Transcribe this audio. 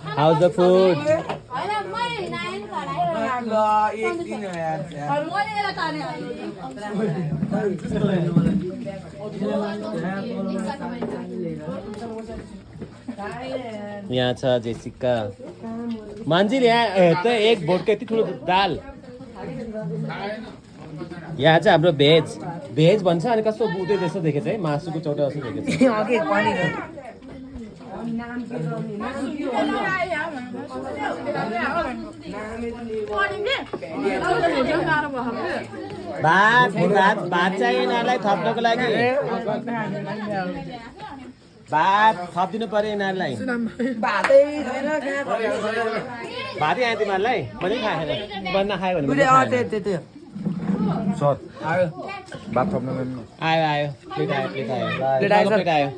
How's the food? यहाँ छ Jessica मान्छेले यहाँ त एक भोटको यति ठुलो दाल यहाँ चाहिँ हाम्रो भेज भन्छ अनि कस्तो बुटे जस्तो देखेछ है मासुको चौटा जस्तो देखेछ भात चाहियो यिनीहरूलाई थप्नको लागि भात थपिदिनु पर्यो यिनीहरूलाई भातै आयो तिमीहरूलाई पनि खाएन बन्न खायो भने आयो प्लेट आयो